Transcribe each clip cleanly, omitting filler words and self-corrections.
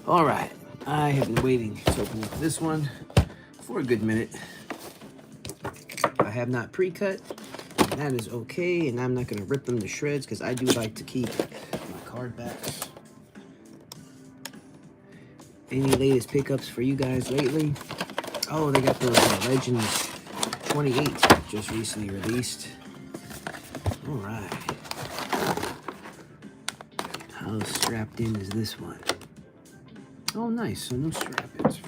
All right, I have been waiting to open up this one for a good minute. I have not pre-cut, and that is okay, and I'm not going to rip them to shreds because I do like to keep my card backs. Any latest pickups for you guys lately? Oh, they got those Legends 28 just recently released. All right. How strapped in is this one? Oh, nice. So no strap-ins.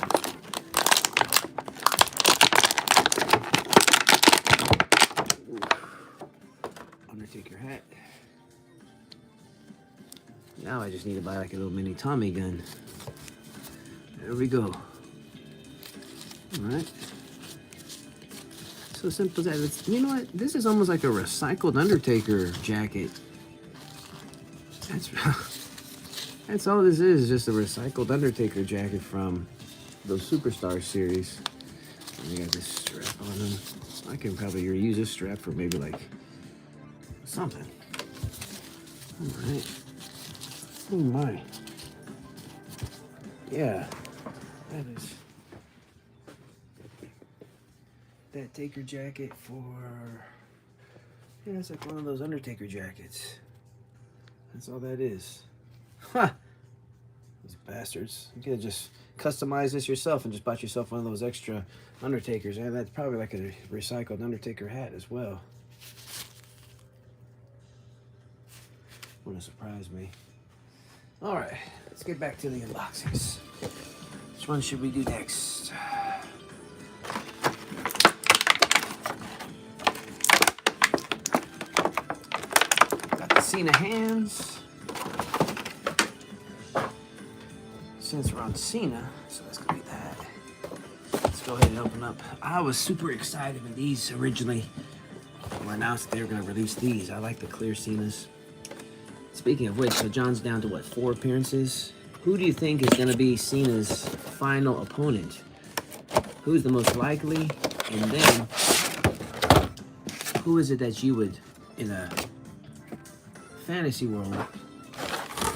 Undertaker hat. Now I just need to buy like a little mini Tommy gun. There we go. All right. So simple as that. It's, you know what? This is almost like a recycled Undertaker jacket. That's all this is just a recycled Undertaker jacket from those Superstar series. And they got this strap on them. I can probably reuse this strap for maybe like something. All right. Oh my. Yeah. That is that Taker jacket for, yeah, it's like one of those Undertaker jackets. That's all that is. Ha! These bastards. You could have just customized this yourself and just bought yourself one of those extra Undertakers. And that's probably like a recycled Undertaker hat as well. Wouldn't surprise me. Alright, let's get back to the unboxings. Which one should we do next? Got the Cena hands. Since we're on Cena, so let's go get that. Let's go ahead and open up. I was super excited when these originally were announced that they were going to release these. I like the clear Cenas. Speaking of which, so John's down to what, 4 appearances? Who do you think is going to be Cena's final opponent? Who's the most likely? And then, who is it that you would, in a fantasy world,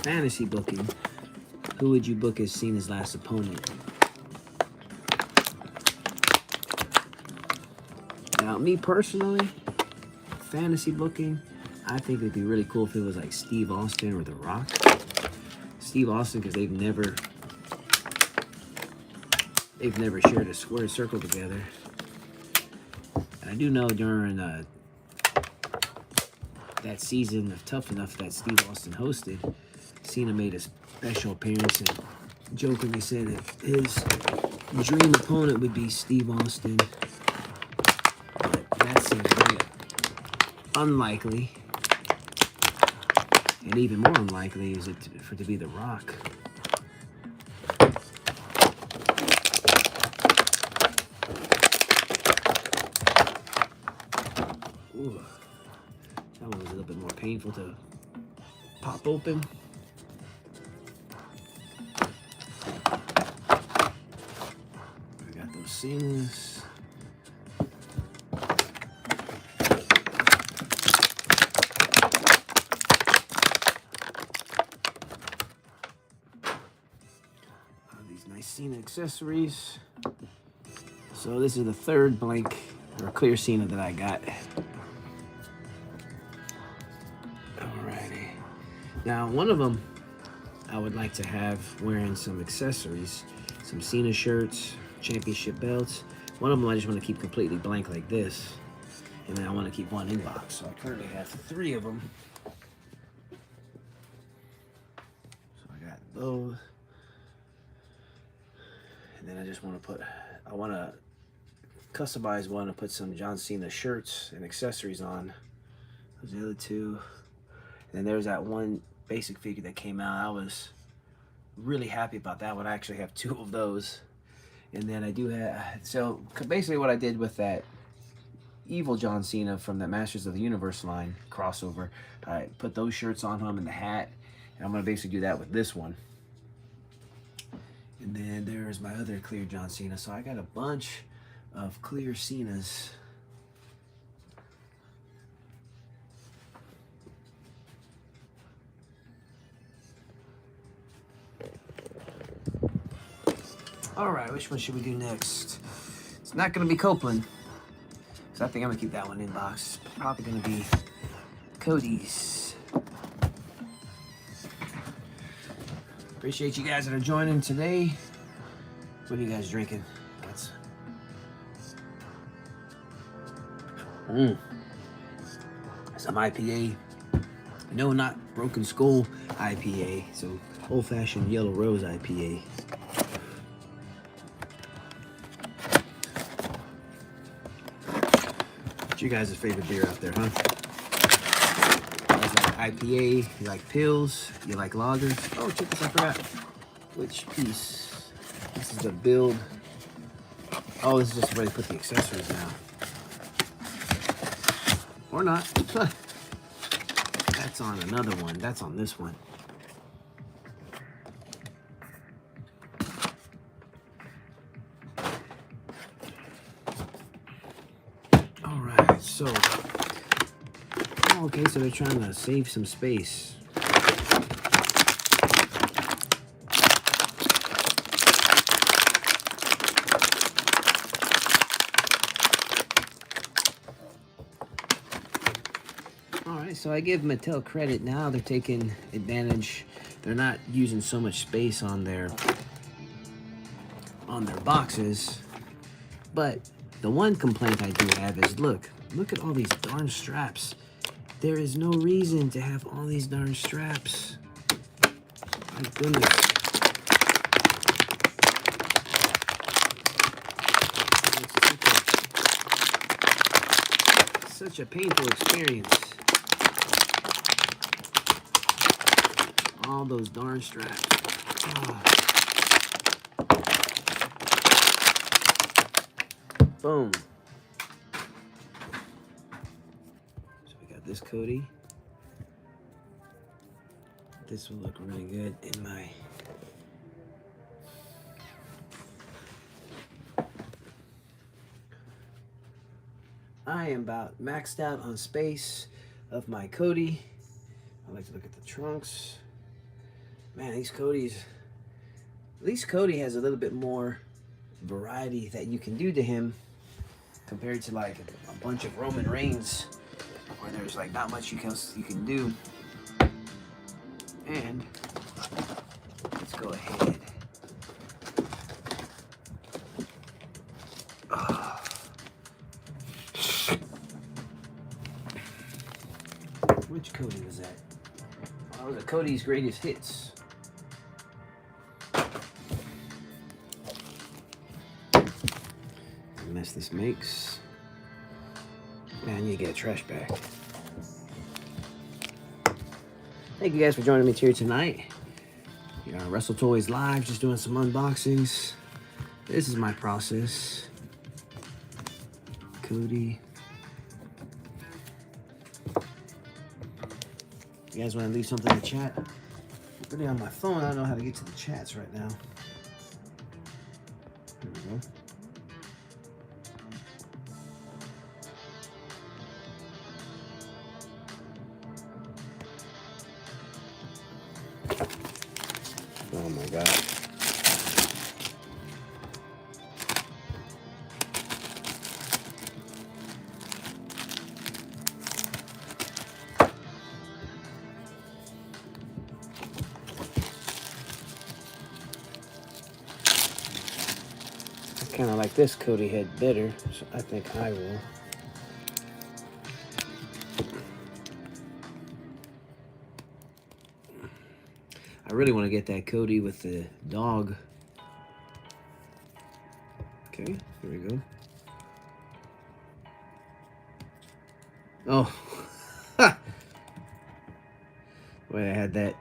fantasy booking, who would you book as Cena's last opponent? Now, me personally, fantasy booking, I think it'd be really cool if it was like Steve Austin or The Rock. Steve Austin, because they've never shared a square circle together. And I do know during that season of Tough Enough that Steve Austin hosted, Cena made a special appearance and jokingly said that his dream opponent would be Steve Austin. But that seems very unlikely. And even more unlikely is it for it to be The Rock. Ooh, that one was a little bit more painful to pop open. We got those Cenas. Nice Cena accessories. So this is the third blank or clear Cena that I got. Alrighty. Now one of them I would like to have wearing some accessories, some Cena shirts, championship belts. One of them I just want to keep completely blank like this, and then I want to keep one in box. So I currently have 3 of them. So I got those. And then I just want to customize one and put some John Cena shirts and accessories on. Those are the other 2. And then there's that one basic figure that came out. I was really happy about that one. I actually have 2 of those. And then I do have, so basically what I did with that evil John Cena from the Masters of the Universe line crossover, I put those shirts on him and the hat. And I'm going to basically do that with this one. And then there's my other clear John Cena. So I got a bunch of clear Cenas. All right, which one should we do next? It's not gonna be Copeland, so I think I'm gonna keep that one in box. It's probably gonna be Cody's. Appreciate you guys that are joining today. What are you guys drinking? That's some IPA. No, not Broken Skull IPA. So old-fashioned Yellow Rose IPA. What's your guys' favorite beer out there, huh? You guys like IPA? You like pills? You like lagers? Oh, check this! I forgot which piece. This is the build. Oh, this is just where they put the accessories now. Or not. That's on another one. That's on this one. All right, so okay, so they're trying to save some space. So I give Mattel credit. Now they're taking advantage. They're not using so much space on their boxes. But the one complaint I do have is look at all these darn straps. There is no reason to have all these darn straps. My goodness. It's such a painful experience. All those darn straps. Oh. Boom. So we got this Cody. This will look really good in my... I am about maxed out on space of my Cody. I like to look at the trunks. Man, these Codys, at least Cody has a little bit more variety that you can do to him compared to like a bunch of Roman Reigns where there's like not much you can do. And let's go ahead. Which Cody was that? Oh, that was a Cody's Greatest Hits. Mess this makes. Man, you get a trash bag. Thank you guys for joining me here tonight. Here on WrestleToyz Live, just doing some unboxings. This is my process. Cody. You guys want to leave something in the chat? I'm really on my phone. I don't know how to get to the chats right now. Here we go. Oh my God. I kind of like this Cody head better, so I think I will. I really want to get that Cody with the dog. Okay, here we go. Oh, wait, I had that.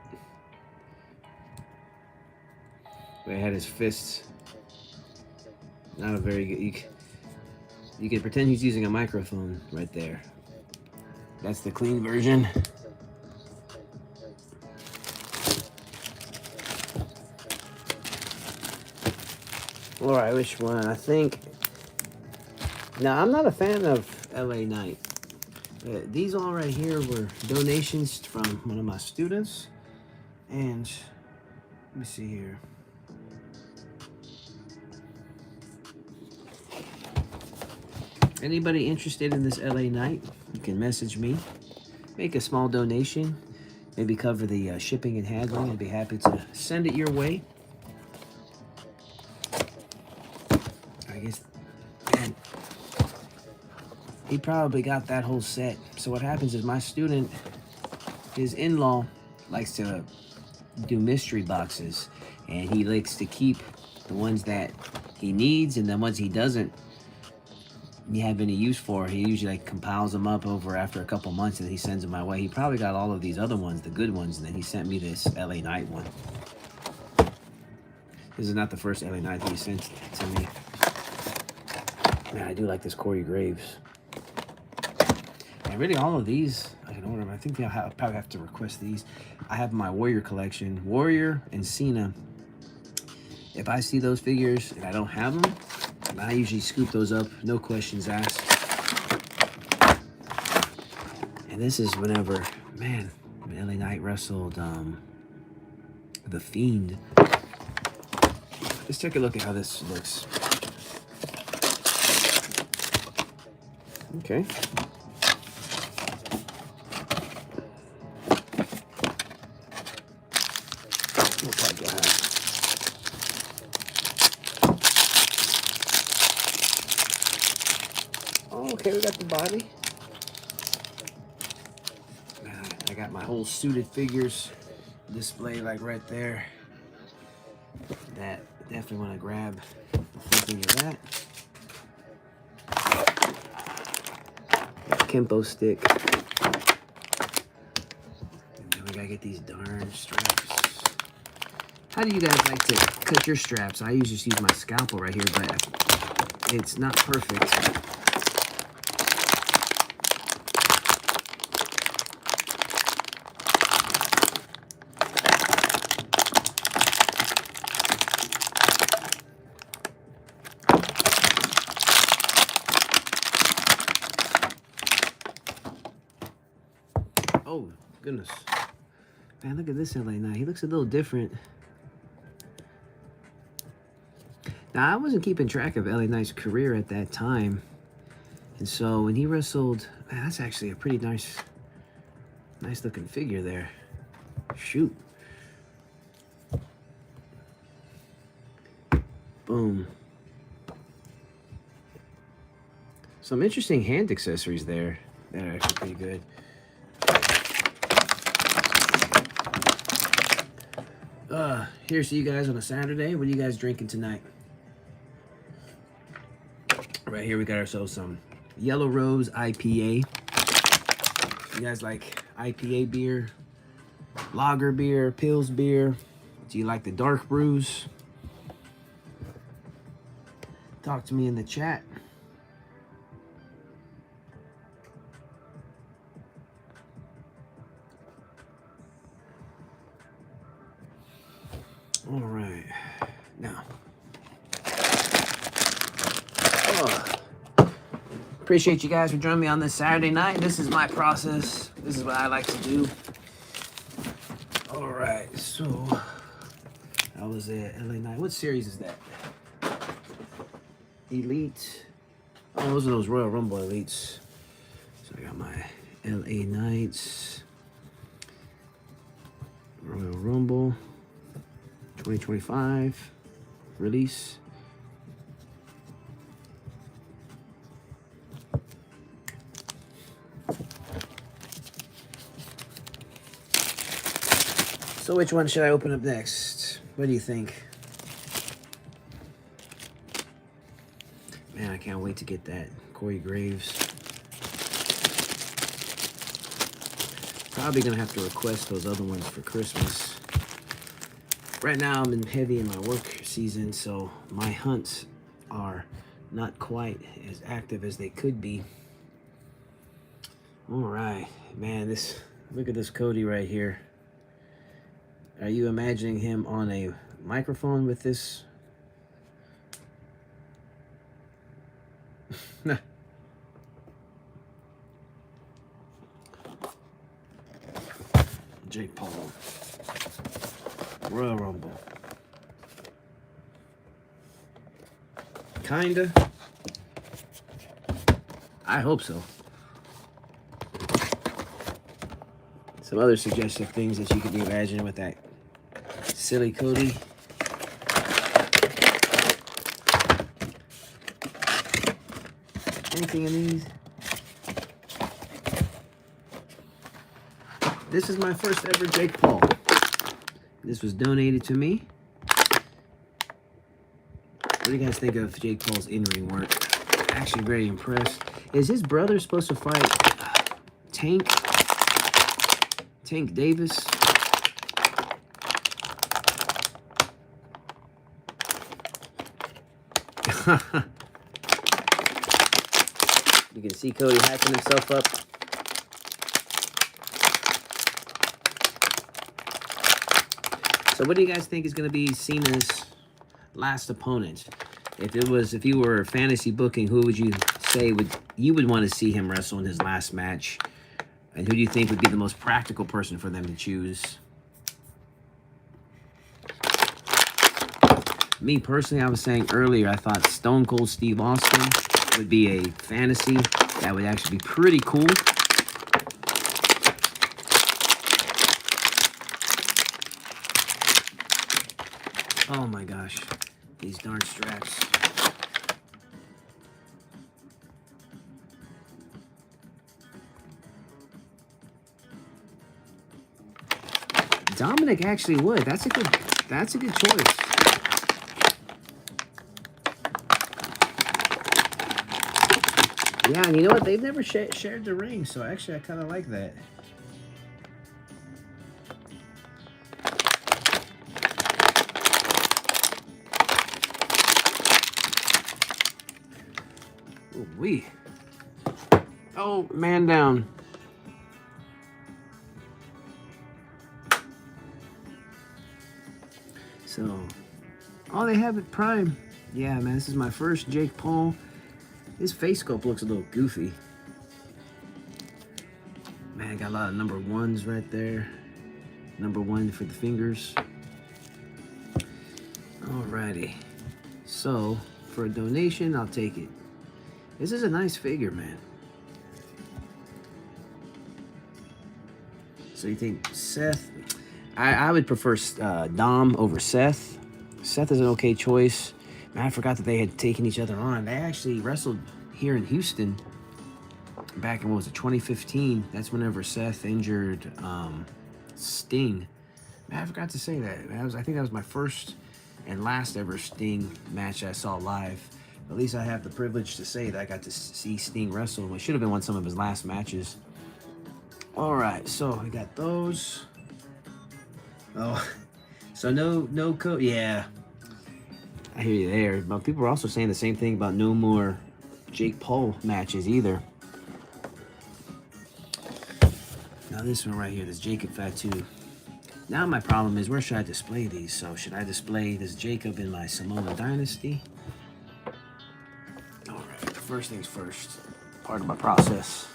Wait, I had his fists. Not a very good. You can pretend he's using a microphone right there. That's the clean version. All right, which one? I think. Now, I'm not a fan of LA Knight. These all right here were donations from one of my students. And let me see here. Anybody interested in this LA Knight, you can message me. Make a small donation. Maybe cover the shipping and handling. I'd be happy to send it your way. I guess, man, he probably got that whole set. So what happens is my student, his in-law, likes to do mystery boxes. And he likes to keep the ones that he needs, and the ones he doesn't have any use for, he usually like compiles them up over after a couple months, and he sends them my way. He probably got all of these other ones, the good ones, and then he sent me this LA Knight one. This is not the first LA Knight that he sent to me. Man, I do like this Corey Graves. And really all of these, I can order them. I think I'll probably have to request these. I have my Warrior collection. Warrior and Cena. If I see those figures and I don't have them, I usually scoop those up, no questions asked. And this is whenever, man, when LA Knight wrestled The Fiend. Let's take a look at how this looks. Okay. Okay, we got the body. I got my whole suited figures displayed like right there. That definitely want to grab the full thing of that. Kempo stick. And then we gotta get these darn straps. How do you guys like to cut your straps? I usually just use my scalpel right here, but it's not perfect. Oh, goodness. Man, look at this LA Knight. He looks a little different. Now, I wasn't keeping track of LA Knight's career at that time. And so when he wrestled, man, that's actually a pretty nice looking figure there. Shoot. Boom. Some interesting hand accessories there. They're actually pretty good. Here's to you guys on a Saturday. What are you guys drinking tonight? Right here we got ourselves some Yellow Rose IPA. You guys like IPA beer, lager beer, Pils beer? Do you like the dark brews? Talk to me in the chat. All right, now, appreciate you guys for joining me on this Saturday night. This is my process. This is what I like to do. All right, so that was it, LA Knight. What series is that? Elite. Oh, those are those Royal Rumble Elites. So I got my LA Knights, Royal Rumble 2025 release. So which one should I open up next? What do you think? Man, I can't wait to get that Corey Graves. Probably gonna have to request those other ones for Christmas. Right now I'm heavy in my work season, so my hunts are not quite as active as they could be. All right, man, look at this Cody right here. Are you imagining him on a microphone with this? Jake Paul. Royal Rumble. Kinda. I hope so. Some other suggestive things that you could imagine with that silly Cody. Anything in these? This is my first ever Jake Paul. This was donated to me. What do you guys think of Jake Paul's in-ring work? Actually very impressed. Is his brother supposed to fight Tank Davis? You can see Cody hyping himself up. So what do you guys think is going to be Cena's last opponent? If you were fantasy booking, who would you say you would want to see him wrestle in his last match? And who do you think would be the most practical person for them to choose? Me personally, I was saying earlier, I thought Stone Cold Steve Austin would be a fantasy. That would actually be pretty cool. Oh my gosh, these darn straps. Dominic actually would. That's a good choice. Yeah, and you know what? They've never shared the ring, so actually I kind of like that. Ooh-wee. Oh, man down. So, oh, they have it prime. Yeah, man, this is my first Jake Paul. His face sculpt looks a little goofy. Man, got a lot of number ones right there. Number one for the fingers. Alrighty. So, for a donation, I'll take it. This is a nice figure, man. So you think Seth? I would prefer Dom over Seth. Seth is an okay choice. Man, I forgot that they had taken each other on. They actually wrestled here in Houston back in, what was it, 2015. That's whenever Seth injured Sting. Man, I forgot to say that. I think that was my first and last ever Sting match I saw live. At least I have the privilege to say that I got to see Sting wrestle. It should have been one of some of his last matches. All right, so we got those. Oh, so no code. Yeah, I hear you there. But people are also saying the same thing about no more Jake Paul matches either. Now this one right here, this Jacob Fatu. Now my problem is, where should I display these? So should I display this Jacob in my Samoan Dynasty? All right, first things first. Part of my process.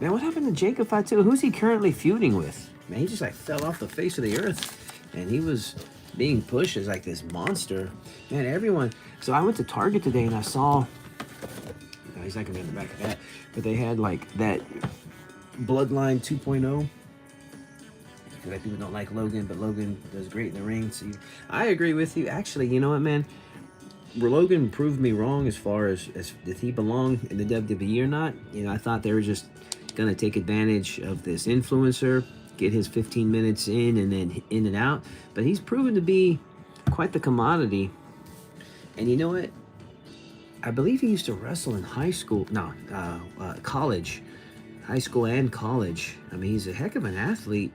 Man, what happened to Jacob Fatu? Who's he currently feuding with? Man, he just like fell off the face of the earth. And he was being pushed as like this monster. Man, everyone. So I went to Target today and I saw, no, he's not gonna be in the back of that, but they had like that Bloodline 2.0. Like, people don't like Logan, but Logan does great in the ring. So I agree with you. Actually, you know what, man? Logan proved me wrong as far as did he belong in the WWE or not. You know, I thought they were just gonna take advantage of this influencer, get his 15 minutes in and then in and out. But he's proven to be quite the commodity. And you know what? I believe he used to wrestle in high school. No, college. High school and college. I mean, he's a heck of an athlete.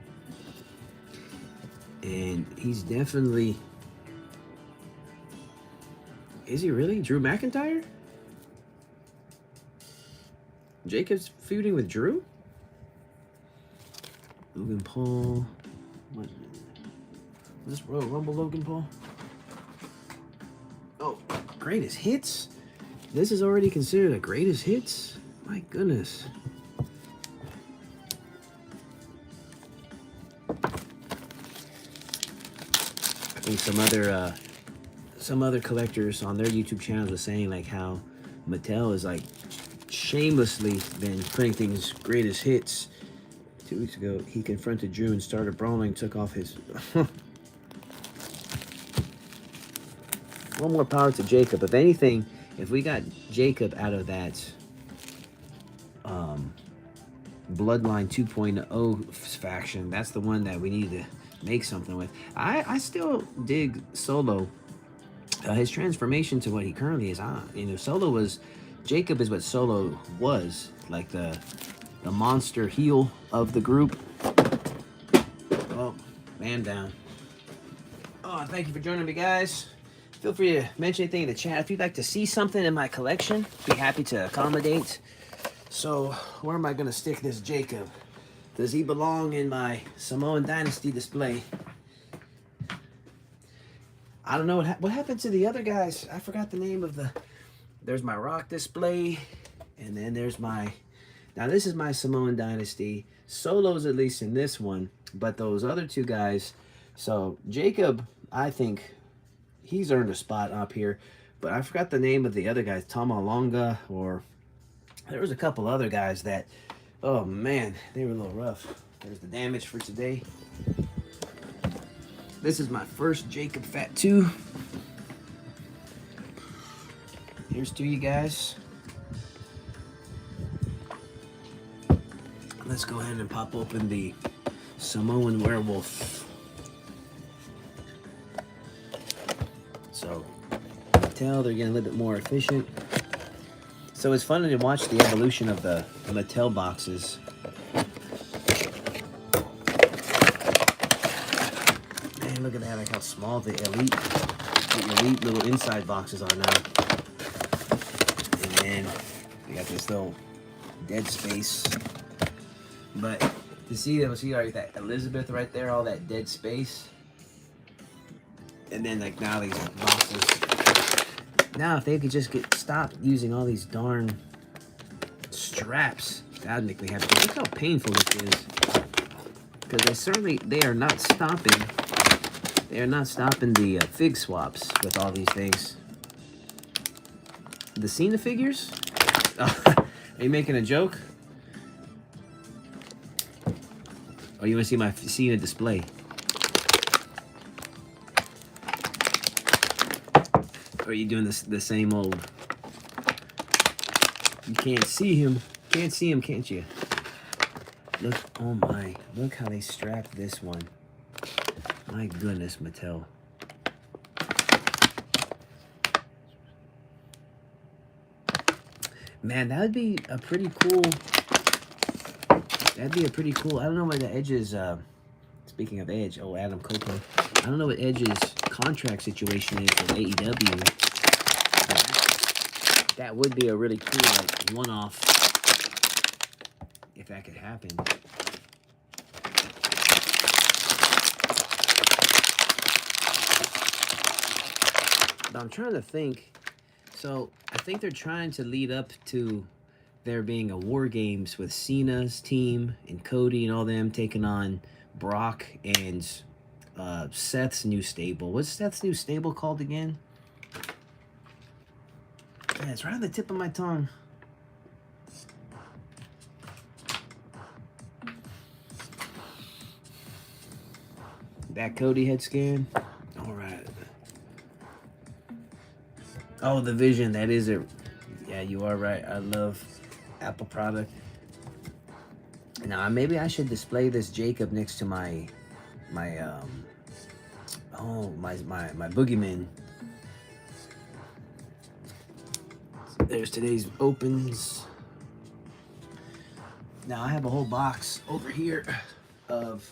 And he's definitely... Is he really? Drew McIntyre? Jacob's feuding with Drew? Logan Paul. What is this Royal Rumble Logan Paul? Oh, greatest hits? This is already considered a greatest hits? My goodness. I think some other collectors on their YouTube channels were saying like how Mattel is like shamelessly been putting things greatest hits. 2 weeks ago, he confronted Drew and started brawling, took off his... One more power to Jacob. If anything, if we got Jacob out of that Bloodline 2.0 faction, that's the one that we need to make something with. I still dig Solo. His transformation to what he currently is on. You know, Solo was... Jacob is what Solo was. Like the monster heel of the group. Oh, man down. Oh, thank you for joining me, guys. Feel free to mention anything in the chat. If you'd like to see something in my collection, be happy to accommodate. So, where am I going to stick this Jacob? Does he belong in my Samoan Dynasty display? I don't know what happened to the other guys. I forgot the name of the... There's my Rock display. And then there's my... Now, this is my Samoan Dynasty. Solo's at least in this one. But those other two guys... So, Jacob, I think... He's earned a spot up here. But I forgot the name of the other guys. Tamalonga or... There was a couple other guys that... Oh, man. They were a little rough. There's the damage for today. This is my first Jacob Fat 2. Here's to you guys. Let's go ahead and pop open the Samoan Werewolf. So, Mattel, they're getting a little bit more efficient. So it's fun to watch the evolution of the Mattel boxes. Man, look at that, like how small the elite little inside boxes are now. And then we got this little dead space. But to see like that Elizabeth right there, all that dead space. And then like now these boxes. Now if they could just stop using all these darn straps, that'd make me happy. Look how painful this is. Because they are not stopping. They are not stopping the fig swaps with all these things. The Cena figures? Are you making a joke? Oh, you want to see my Cena display? Or are you doing the same old? You can't see him. Can't see him, can't you? Look, oh my. Look how they strapped this one. My goodness, Mattel. Man, that would be a pretty cool... That'd be a pretty cool... I don't know what the Edge's... Speaking of Edge, oh, Adam Copeland. I don't know what Edge's contract situation is with AEW. That would be a really cool, like, one-off, if that could happen. But I'm trying to think. So, I think they're trying to lead up to there being a War Games with Cena's team and Cody and all them taking on Brock and Seth's new stable. What's Seth's new stable called again? Yeah, it's right on the tip of my tongue. That Cody head scan. All right. Oh, the Vision. That is it. Yeah, you are right. I love Apple product. Now, maybe I should display this Jacob next to my Boogeyman. There's today's opens. Now, I have a whole box over here of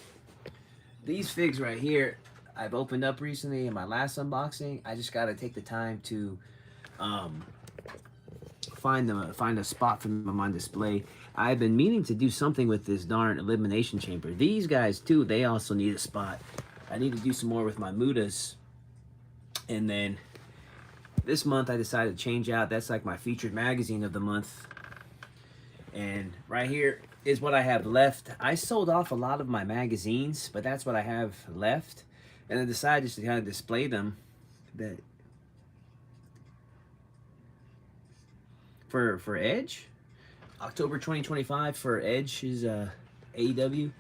these figs right here. I've opened up recently in my last unboxing. I just got to take the time to find a spot for them on display. I've been meaning to do something with this darn Elimination Chamber. These guys, too, they also need a spot. I need to do some more with my Mudas. And then this month, I decided to change out. That's like my featured magazine of the month. And right here is what I have left. I sold off a lot of my magazines, but that's what I have left. And I decided just to kind of display them. for Edge. October 2025 for Edge is AEW.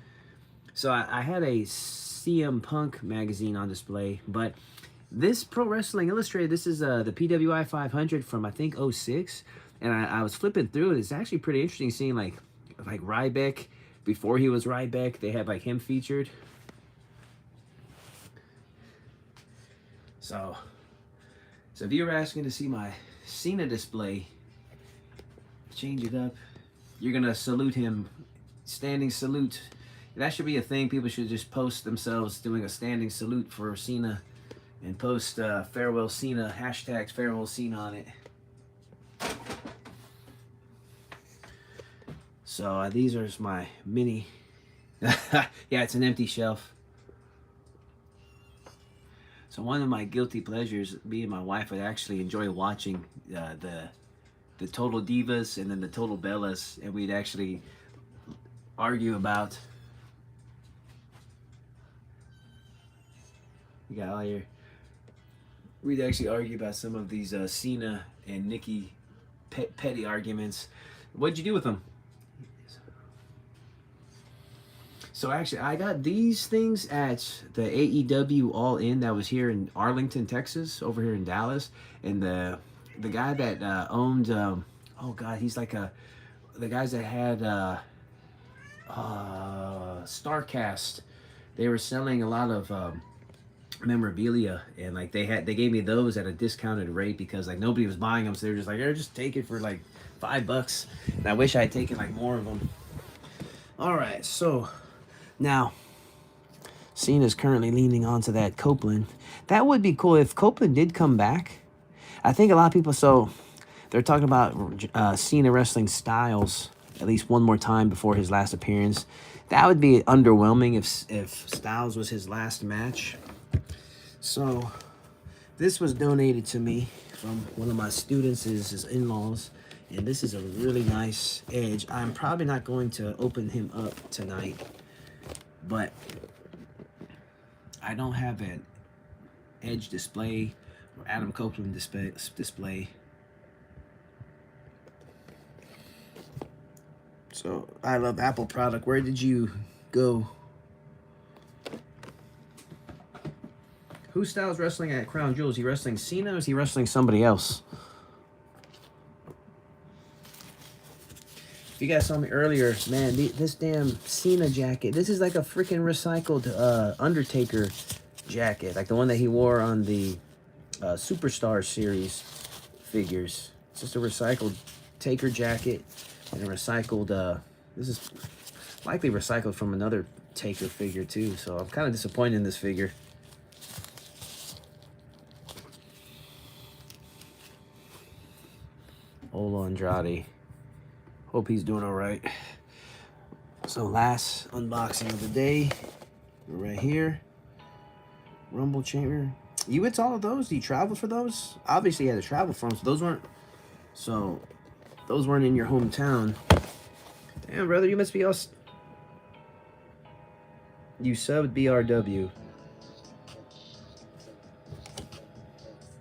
So I had a CM Punk magazine on display, but this Pro Wrestling Illustrated, this is the PWI 500 from I think '06, and I was flipping through it. It's actually pretty interesting seeing like Ryback before he was Ryback. They had like him featured. So if you were asking to see my Cena display, change it up. You're gonna salute him, standing salute. That should be a thing. People should just post themselves doing a standing salute for Cena, and post farewell Cena, hashtag farewell Cena on it. So these are just my mini. Yeah, it's an empty shelf. So one of my guilty pleasures, me and my wife would actually enjoy watching the Total Divas and then the Total Bellas, and we'd actually argue about. You got all your. We'd actually argue about some of these Cena and Nikki petty arguments. What'd you do with them? So actually, I got these things at the AEW All In that was here in Arlington, Texas, over here in Dallas, and the guy that owned, oh God, he's like the guys that had Starcast. They were selling a lot of memorabilia, and like they gave me those at a discounted rate because like nobody was buying them, so they were just like, "Here, just take it for like $5." And I wish I had taken like more of them. All right, so. Now, Cena's currently leaning onto that Copeland. That would be cool if Copeland did come back. I think a lot of people, so they're talking about Cena wrestling Styles at least one more time before his last appearance. That would be underwhelming if Styles was his last match. So this was donated to me from one of my students, his in-laws. And this is a really nice Edge. I'm probably not going to open him up tonight, but I don't have an Edge display or Adam Copeland display. So I love Apple product. Where did you go? Who's Styles wrestling at Crown Jewel? Is he wrestling Cena or is he wrestling somebody else? If you guys saw me earlier, man, this damn Cena jacket, this is like a freaking recycled Undertaker jacket. Like the one that he wore on the Superstar series figures. It's just a recycled Taker jacket and a recycled, this is likely recycled from another Taker figure too. So I'm kind of disappointed in this figure. Olo Andrade. Hope he's doing all right. So last unboxing of the day, we're right here. Rumble Chamber. You went to all of those? Do you travel for those? Obviously you had to travel for them, so those weren't in your hometown. Damn, brother, you must be us. You subbed BRW.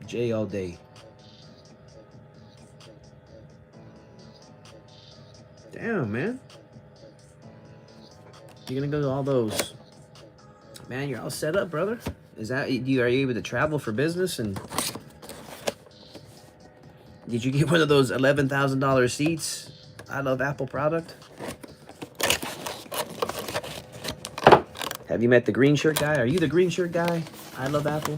J all day. Damn, man. You're gonna go to all those. Man, you're all set up, brother. Is that are you able to travel for business? And did you get one of those $11,000 seats? I love Apple product. Have you met the green shirt guy? Are you the green shirt guy? I love Apple.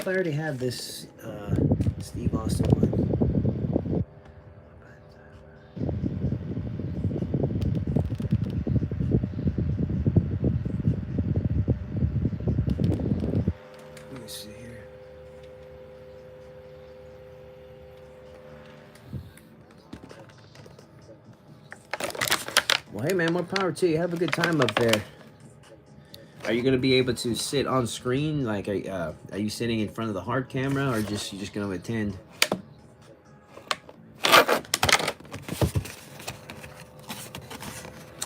I already have this Steve Austin one. Let me see here. Well, hey man, more power to you. Have a good time up there. Are you gonna be able to sit on screen? Like, are you sitting in front of the hard camera, or you just gonna attend?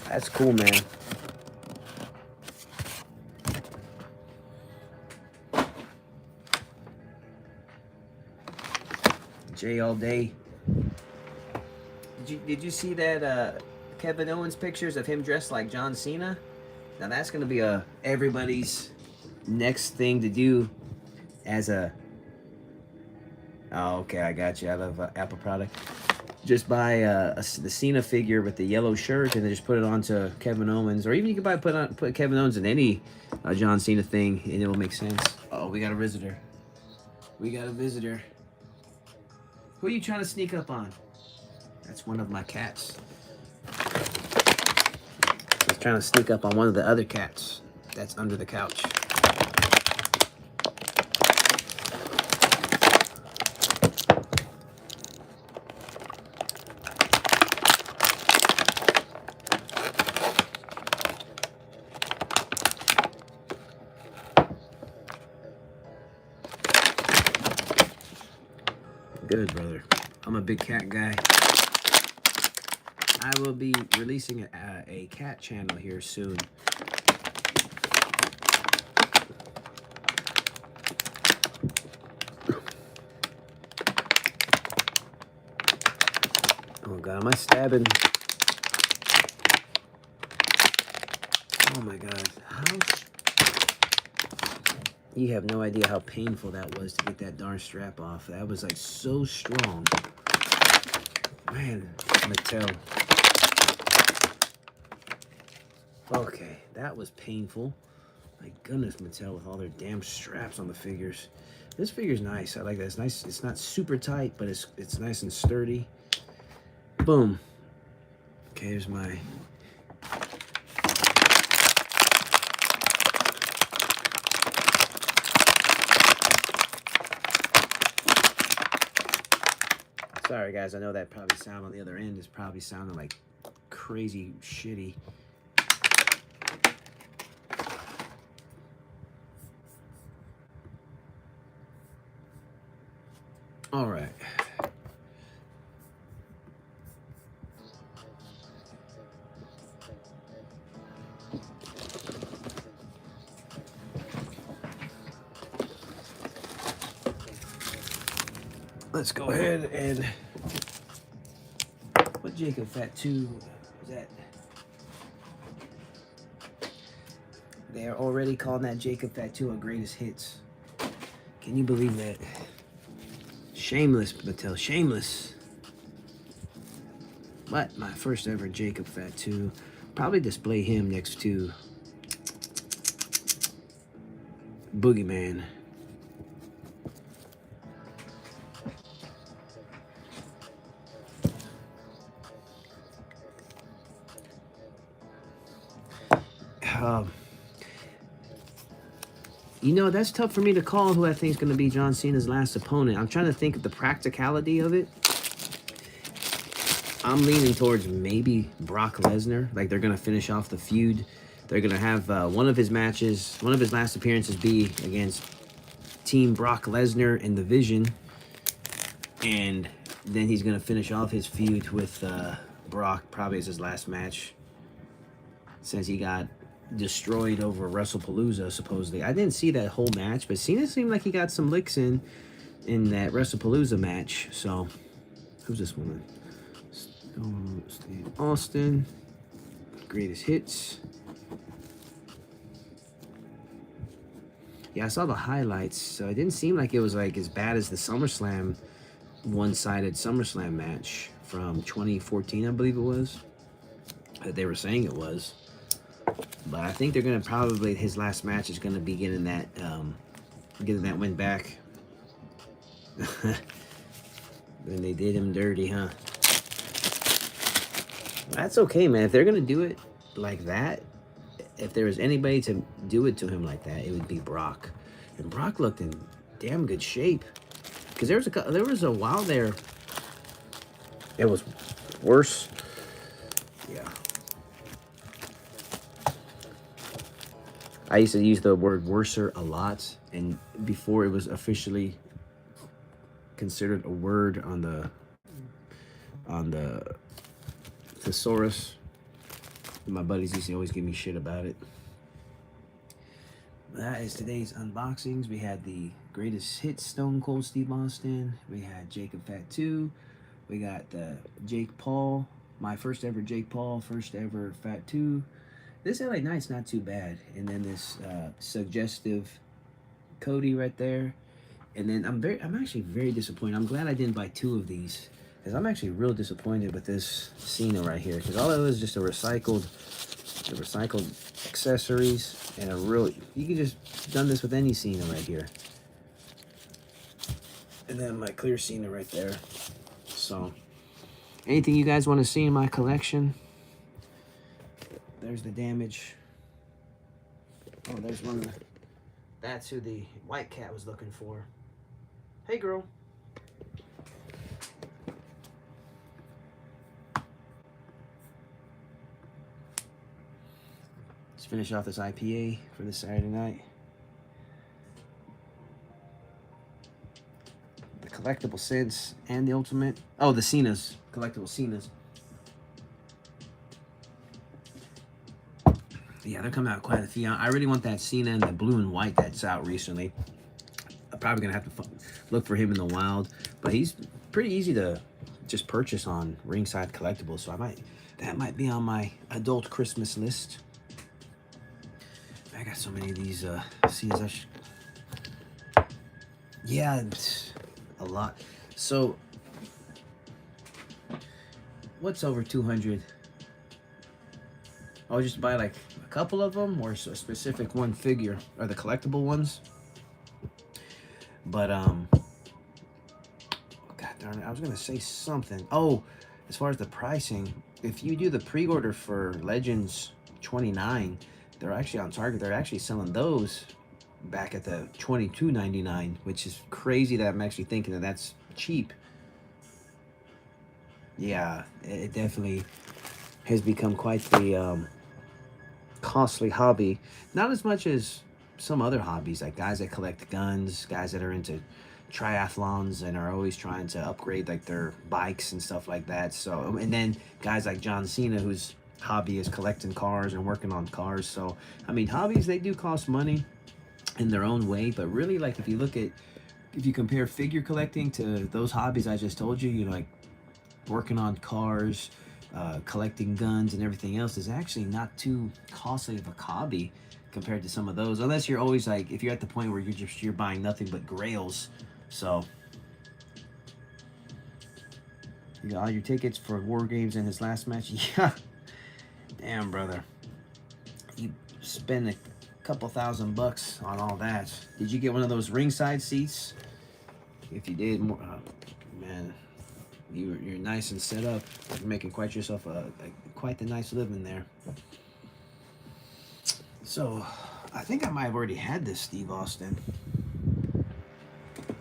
That's cool, man. J all day. Did you see that Kevin Owens pictures of him dressed like John Cena? Now that's gonna be everybody's next thing to do as a. Oh, okay, I got you. I love Apple product. Just buy the Cena figure with the yellow shirt and then just put it onto Kevin Owens, or even you can put Kevin Owens in any John Cena thing, and it will make sense. Oh, we got a visitor. We got a visitor. Who are you trying to sneak up on? That's one of my cats. He's trying to sneak up on one of the other cats that's under the couch. Good, brother. I'm a big cat guy. I will be releasing a cat channel here soon. Oh God, am I stabbing? Oh my God, you have no idea how painful that was to get that darn strap off. That was like so strong. Man, Mattel. Okay, that was painful. My goodness, Mattel with all their damn straps on the figures. This figure's nice. I like that. It's nice. It's not super tight, but it's nice and sturdy. Boom. Okay, here's my. Sorry guys, I know that probably sound on the other end is probably sounding like crazy shitty. All right. Let's go ahead and what Jacob Fat 2 is that? They are already calling that Jacob Fat 2 a greatest hits. Can you believe that? Shameless, Mattel, shameless. But my first ever Jacob Fat 2. Probably display him next to Boogeyman. You know, that's tough for me to call who I think is going to be John Cena's last opponent. I'm trying to think of the practicality of it. I'm leaning towards maybe Brock Lesnar. Like, they're going to finish off the feud. They're going to have one of his matches, one of his last appearances be against Team Brock Lesnar in the Vision. And then he's going to finish off his feud with Brock, probably as his last match, since he got destroyed over WrestleToyz, supposedly. I didn't see that whole match, but Cena seemed like he got some licks in that WrestleToyz match. So, who's this woman? Steve Austin, greatest hits. Yeah, I saw the highlights, so it didn't seem like it was like as bad as the SummerSlam, one-sided SummerSlam match from 2014, I believe it was. That they were saying it was. But I think they're gonna probably his last match is gonna be getting that win back. Then they did him dirty, huh? That's okay, man. If they're gonna do it like that, if there was anybody to do it to him like that, it would be Brock. And Brock looked in damn good shape. Because there was a while there it was worse. Yeah. I used to use the word worser a lot, and before it was officially considered a word on the thesaurus. My buddies used to always give me shit about it. That is today's unboxings. We had the greatest hits Stone Cold Steve Austin. We had Jacob Fatu. We got Jake Paul. My first ever Jake Paul. First ever Fatu. This LA Knight's not too bad. And then this suggestive Cody right there. And then I'm actually very disappointed. I'm glad I didn't buy 2 of these, because I'm actually real disappointed with this Cena right here. Because all it was just a recycled accessories and a real. You could just done this with any Cena right here. And then my clear Cena right there. So, anything you guys want to see in my collection? There's the damage. Oh, there's one of the. That's who the white cat was looking for. Hey, girl. Let's finish off this IPA for this Saturday night. The collectible scents and the ultimate. Oh, the Cenas. Collectible Cenas. Yeah, they're coming out quite a few. I really want that Cena in the blue and white that's out recently. I'm probably going to have to look for him in the wild. But he's pretty easy to just purchase on Ringside Collectibles. So that might be on my adult Christmas list. I got so many of these Cenas. Yeah, it's a lot. So, what's over 200? I'll just buy like a couple of them, or a specific one figure, or the collectible ones. But god darn it, I was gonna say something. Oh, as far as the pricing, if you do the pre-order for Legends 29, they're actually on Target. They're actually selling those back at the $22.99, which is crazy that I'm actually thinking that that's cheap. Yeah, it definitely has become quite the costly hobby. Not as much as some other hobbies, like guys that collect guns, guys that are into triathlons and are always trying to upgrade like their bikes and stuff like that. So, and then guys like John Cena, whose hobby is collecting cars and working on cars. So, I mean, hobbies, they do cost money in their own way, but really, like, if you compare figure collecting to those hobbies I just told you, like working on cars, collecting guns and everything else, is actually not too costly of a hobby compared to some of those, unless you're always like, if you're at the point where you're buying nothing but grails. So you got all your tickets for War Games in his last match. Yeah, damn, brother, you spend a couple $1,000 on all that. Did you get one of those ringside seats? If you did, man, you're nice and set up. You're making quite yourself quite the nice living there. So, I think I might have already had this Steve Austin.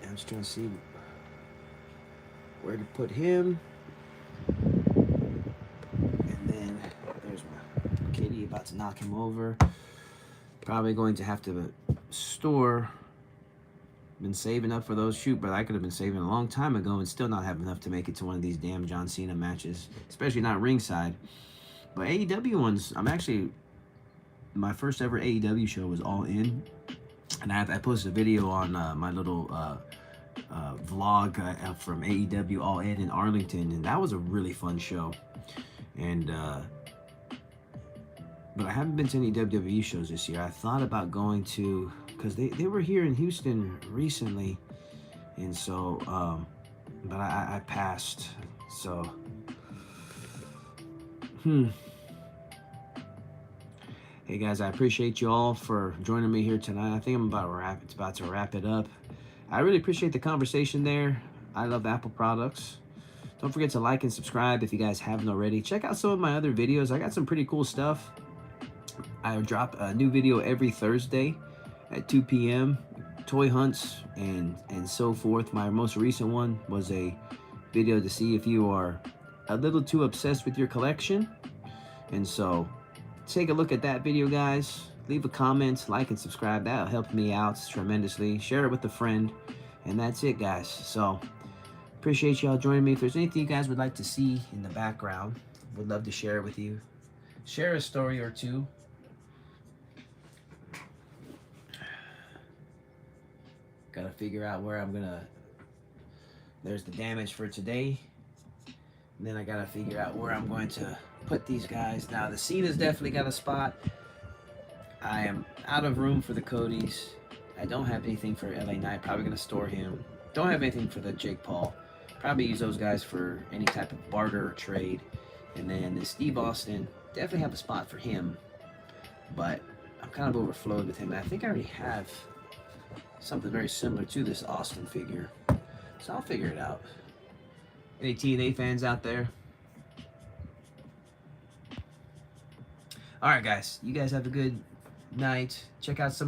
I'm just trying to see where to put him. And then there's my kitty about to knock him over. Probably going to have to store. Been saving up for those. Shoot, but I could have been saving a long time ago and still not have enough to make it to one of these damn John Cena matches, especially not ringside. But AEW ones, I'm actually, my first ever AEW show was All In, and I posted a video on my little vlog from AEW All In Arlington, and that was a really fun show. And but I haven't been to any WWE shows this year. I thought about going to, because they were here in Houston recently, and so but I passed. So hey guys, I appreciate you all for joining me here tonight. I think I'm about to wrap it up. I really appreciate the conversation there. I love Apple products. Don't forget to like and subscribe if you guys haven't already. Check out some of my other videos. I got some pretty cool stuff. I drop a new video every Thursday at 2 p.m. Toy hunts and so forth. My most recent one was a video to see if you are a little too obsessed with your collection. And so take a look at that video, guys. Leave a comment, like, and subscribe. That'll help me out tremendously. Share it with a friend. And that's it, guys. So appreciate y'all joining me. If there's anything you guys would like to see in the background, would love to share it with you. Share a story or two. figure out where I'm gonna. There's the damage for today. And then I gotta figure out where I'm going to put these guys. Now the Cena's definitely got a spot. I am out of room for the Codys. I don't have anything for LA Knight. Probably gonna store him. Don't have anything for the Jake Paul. Probably use those guys for any type of barter or trade. And then the Steve Austin, definitely have a spot for him. But I'm kind of overflowed with him. I think I already have something very similar to this Austin figure. So I'll figure it out. Any TNA fans out there? Alright guys, you guys have a good night. Check out some of